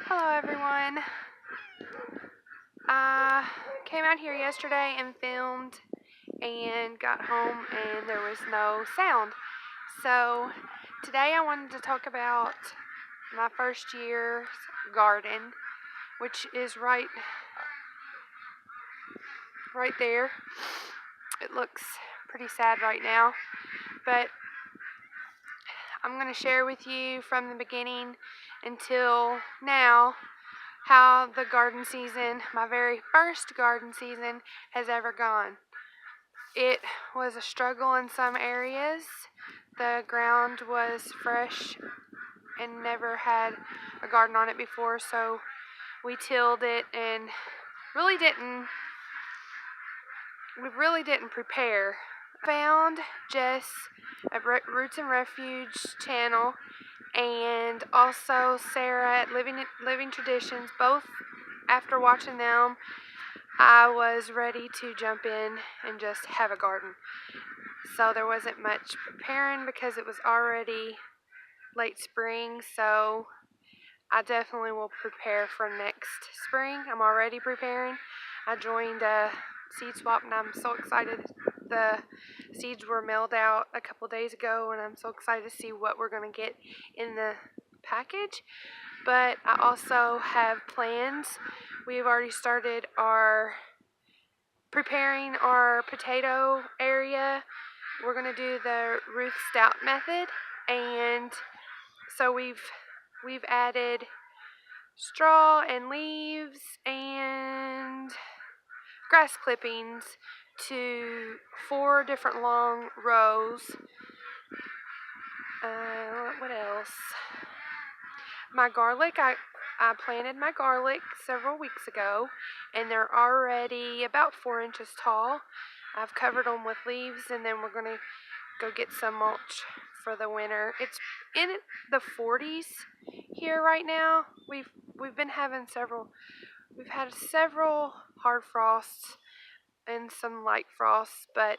Hello everyone. I came out here yesterday and filmed and got home and there was no sound. So today I wanted to talk about my first year's garden, which is right there. It looks pretty sad right now, but I'm going to share with you from the beginning until now how the garden season, my very first garden season, has ever gone. It was a struggle in some areas. The ground was fresh and never had a garden on it before, so we tilled it and we really didn't prepare. I found Jess at Roots and Refuge channel and also Sarah at Living Traditions. Both, after watching them, I was ready to jump in and just have a garden. So there wasn't much preparing because it was already late spring, so I definitely will prepare for next spring. I'm already preparing. I joined a seed swap and I'm so excited. The seeds were mailed out a couple days ago and I'm so excited to see what we're going to get in the package. But I also have plans. We've already started preparing our potato area. We're going to do the Ruth Stout method, and so we've added straw and leaves and grass clippings to 4 different long rows. What else? My garlic, I planted my garlic several weeks ago, and they're already about 4 inches tall. I've covered them with leaves, and then we're going to go get some mulch for the winter. It's in the 40s here right now. We've had several hard frosts and some light frosts, but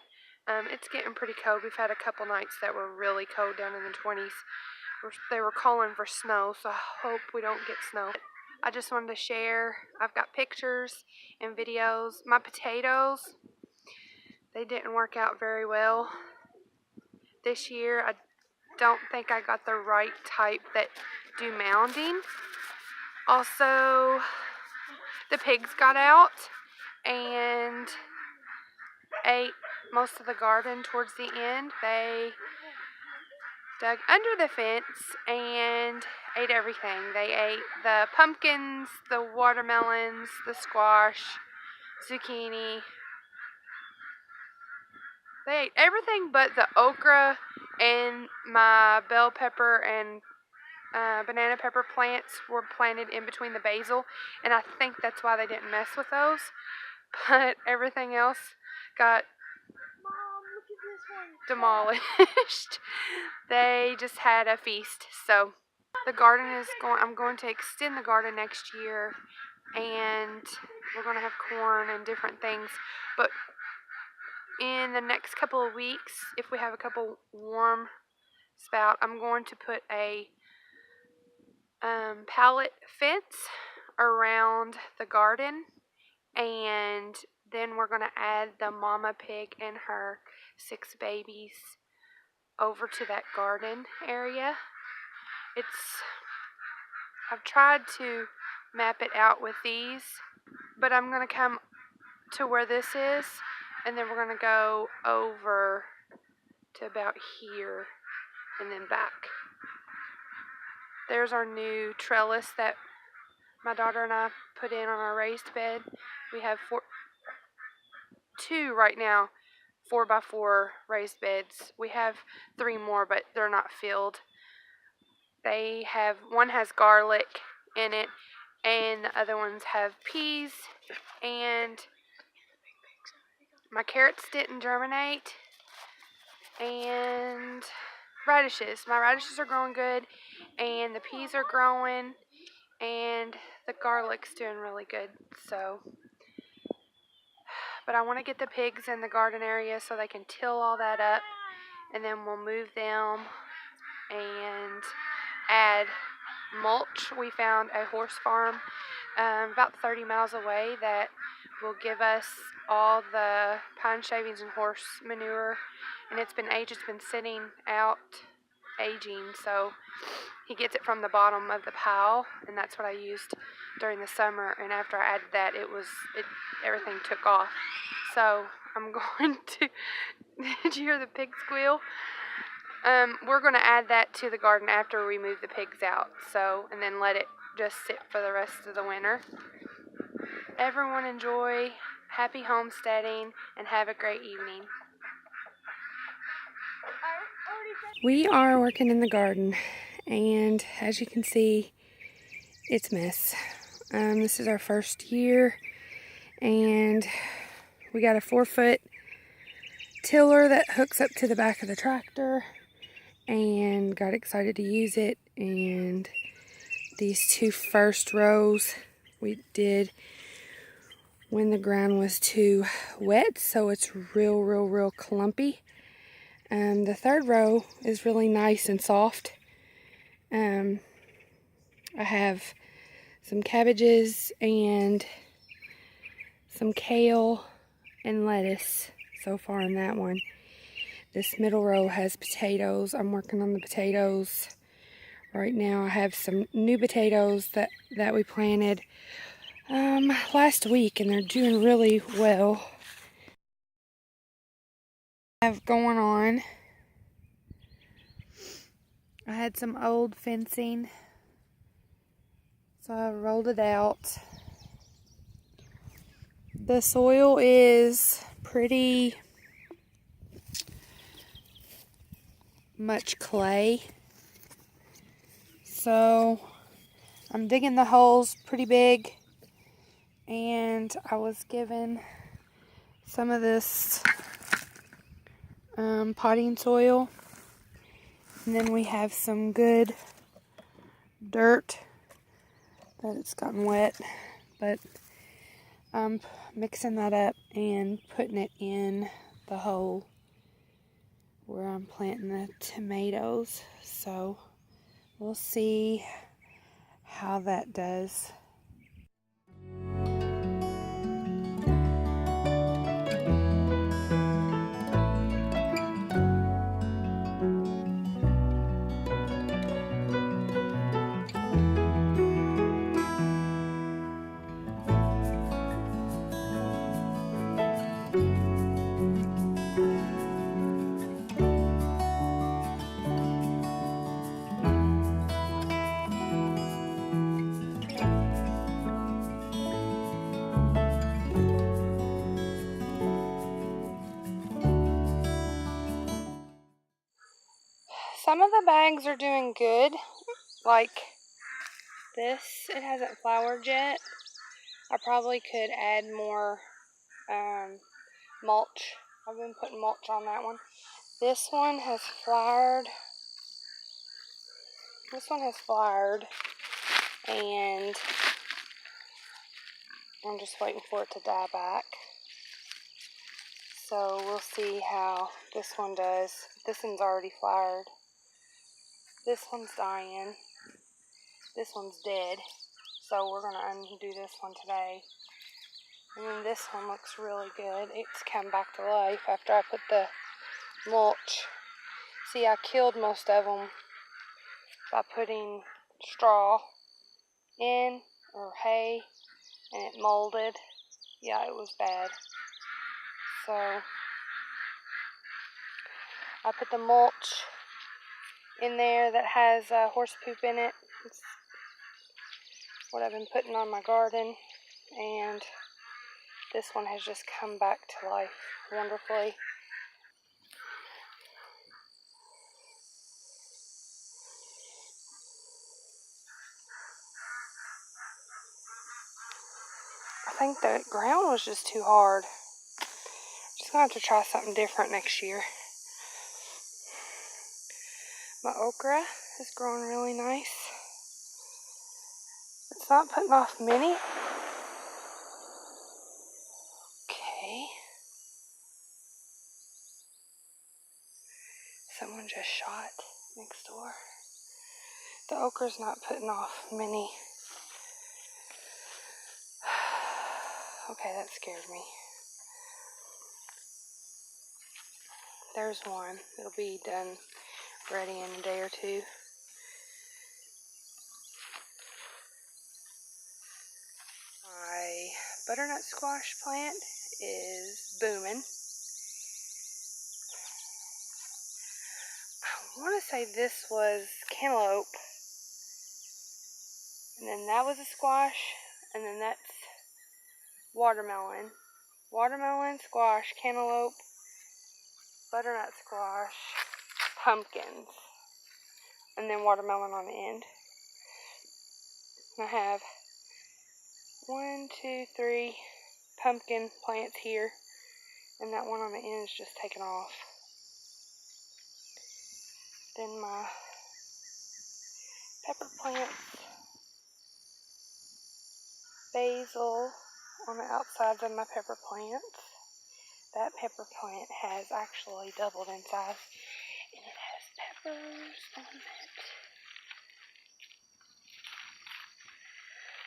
it's getting pretty cold. We've had a couple nights that were really cold, down in the 20s. They were calling for snow, so I hope we don't get snow. I just wanted to share. I've got pictures and videos. My potatoes, they didn't work out very well this year. I don't think I got the right type that do mounding. Also, the pigs got out and ate most of the garden towards the end. They dug under the fence and ate everything. They ate the pumpkins, the watermelons, the squash, zucchini. They ate everything but the okra, and my bell pepper and banana pepper plants were planted in between the basil, and I think that's why they didn't mess with those. But everything else got demolished. They just had a feast. So the garden is I'm going to extend the garden next year, and we're going to have corn and different things. But in the next couple of weeks, if we have a couple warm spout, I'm going to put a pallet fence around the garden, and then we're going to add the mama pig and her 6 babies over to that garden area. I've tried to map it out with these, but I'm going to come to where this is, and then we're going to go over to about here and then back. There's our new trellis that my daughter and I put in on our raised bed. We have 2 right now, 4x4 raised beds. We have 3 more, but they're not filled. One has garlic in it, and the other ones have peas, and my carrots didn't germinate, and radishes. My radishes are growing good, and the peas are growing, and the garlic's doing really good. So, but I want to get the pigs in the garden area so they can till all that up, and then we'll move them and add mulch. We found a horse farm about 30 miles away that will give us all the pine shavings and horse manure, and it's been sitting out aging, so he gets it from the bottom of the pile, and that's what I used during the summer. And after I added that, everything took off. So I'm going to did you hear the pig squeal? We're going to add that to the garden after we move the pigs out, so, and then let it just sit for the rest of the winter. Everyone enjoy, happy homesteading, and have a great evening. We are working in the garden, and as you can see, it's a mess. This is our first year, and we got a 4-foot tiller that hooks up to the back of the tractor, and got excited to use it. And these 2 first rows we did when the ground was too wet, so it's real clumpy. The 3rd row is really nice and soft. I have some cabbages and some kale and lettuce so far in that one. This middle row has potatoes. I'm working on the potatoes right now. I have some new potatoes that we planted last week, and they're doing really well. I have going on. I had some old fencing, so I rolled it out. The soil is pretty much clay, so I'm digging the holes pretty big, and I was given some of this potting soil, and then we have some good dirt that it's gotten wet, but I'm mixing that up and putting it in the hole where I'm planting the tomatoes. So we'll see how that does. Some of the bags are doing good, like this. It hasn't flowered yet. I probably could add more mulch. I've been putting mulch on that one. This one has flowered. This one has flowered, and I'm just waiting for it to die back. So we'll see how this one does. This one's already flowered. This one's dying. This one's dead. So we're going to undo this one today. And then this one looks really good. It's come back to life after I put the mulch. See, I killed most of them by putting straw in, or hay, and it molded. Yeah, it was bad. So I put the mulch in there that has horse poop in it. It's what I've been putting on my garden, and this one has just come back to life wonderfully. think the ground was just too hard. Just gonna have to try something different next year. My okra is growing really nice. It's not putting off many. Okay. Someone just shot next door. The okra's not putting off many. Okay, that scared me. There's one. It'll be done ready in a day or two. My butternut squash plant is booming. I want to say this was cantaloupe, and then that was a squash, and then that's watermelon. Watermelon, squash, cantaloupe, butternut squash, pumpkins, and then watermelon on the end. And I have 1, 2, 3 pumpkin plants here, and that one on the end is just taken off. Then my pepper plants, basil on the outsides of my pepper plants. That pepper plant has actually doubled in size, and it has peppers on it.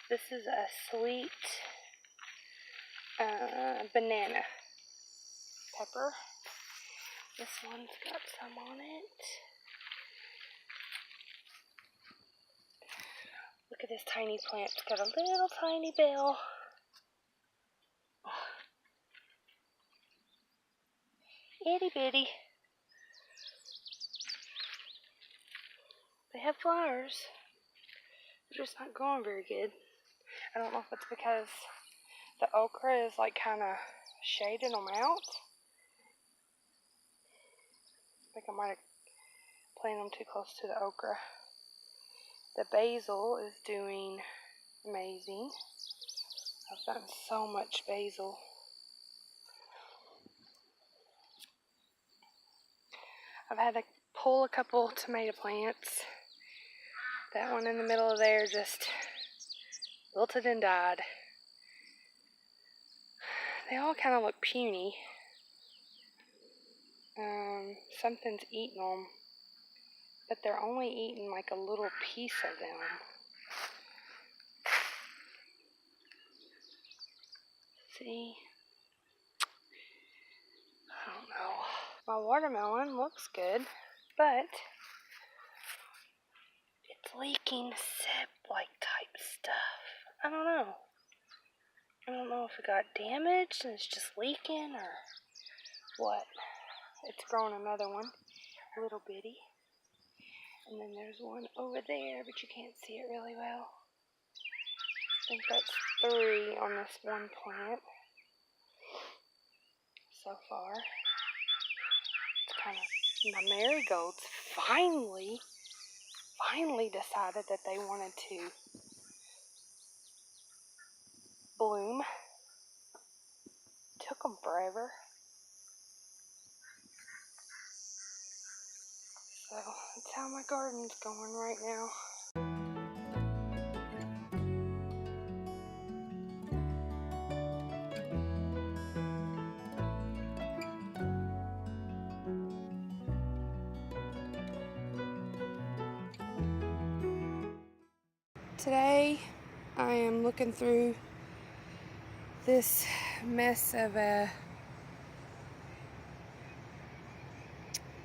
This is a sweet banana pepper. This one's got some on it. Look at this tiny plant. It's got a little tiny bell. Itty bitty. They have flowers. They're just not growing very good. I don't know if it's because the okra is like kind of shading them out. I think I might have planted them too close to the okra. The basil is doing amazing. I've gotten so much basil. I've had to pull a couple tomato plants. That one in the middle of there just wilted and died. They all kind of look puny. Something's eating them, but they're only eating like a little piece of them. See? I don't know. My watermelon looks good, but it's leaking sap-like type stuff. I don't know. I don't know if it got damaged and it's just leaking or what. It's growing another one, a little bitty. And then there's one over there, but you can't see it really well. I think that's 3 on this one plant so far. It's kind of, my marigolds finally decided that they wanted to bloom. Took them forever. So that's how my garden's going right now. Today I am looking through this mess of a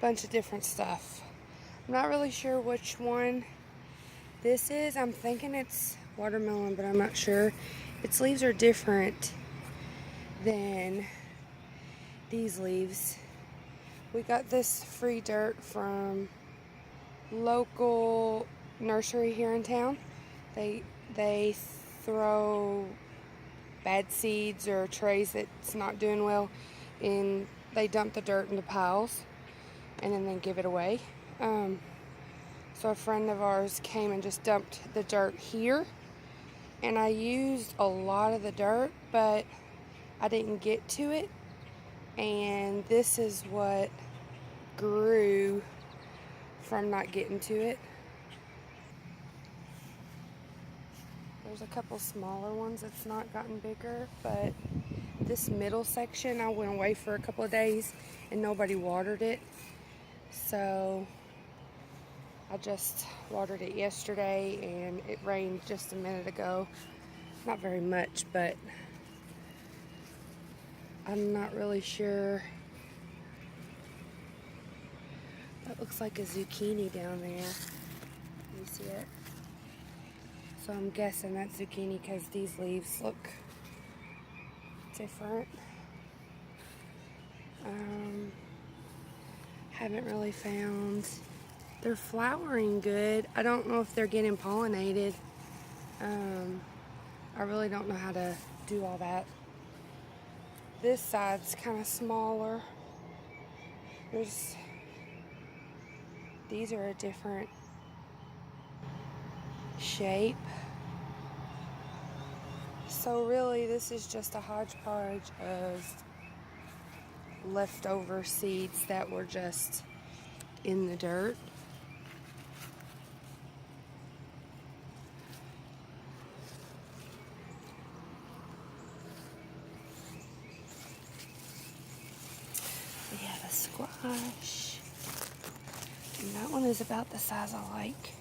bunch of different stuff. I'm not really sure which one this is. I'm thinking it's watermelon, but I'm not sure. Its leaves are different than these leaves. We got this free dirt from local nursery here in town. They throw bad seeds or trays that's not doing well, and they dump the dirt into piles and then they give it away. So a friend of ours came and just dumped the dirt here, and I used a lot of the dirt, but I didn't get to it, and this is what grew from not getting to it. There's a couple smaller ones that's not gotten bigger, but this middle section I went away for a couple of days and nobody watered it, so I just watered it yesterday, and it rained just a minute ago. Not very much, but I'm not really sure. That looks like a zucchini down there. Can you see it? So I'm guessing that's zucchini because these leaves look different. Haven't really found. They're flowering good. I don't know if they're getting pollinated. I really don't know how to do all that. This side's kind of smaller. These are a different shape. So really this is just a hodgepodge of leftover seeds that were just in the dirt. We have a squash, and that one is about the size I like.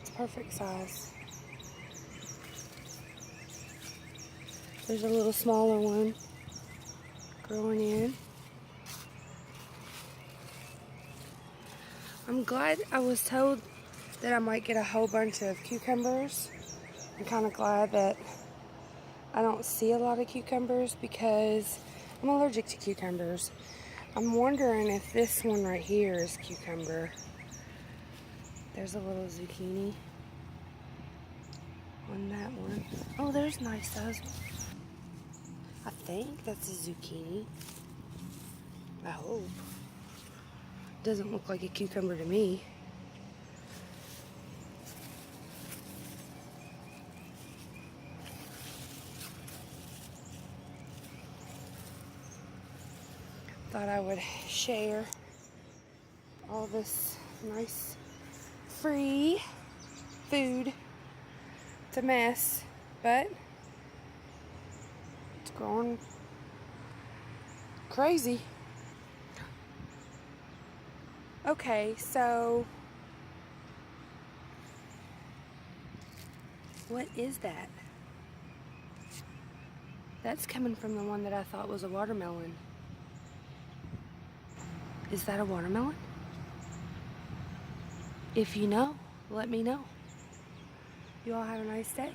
It's perfect size. There's a little smaller one growing in. I'm glad I was told that I might get a whole bunch of cucumbers. I'm kind of glad that I don't see a lot of cucumbers because I'm allergic to cucumbers. I'm wondering if this one right here is cucumber. There's a little zucchini on that one. Oh, there's nice size. I think that's a zucchini. I hope. Doesn't look like a cucumber to me. Thought I would share all this nice free food. It's a mess, but it's growing crazy. Okay, so what is that? That's coming from the one that I thought was a watermelon. Is that a watermelon? If you know, let me know. You all have a nice day.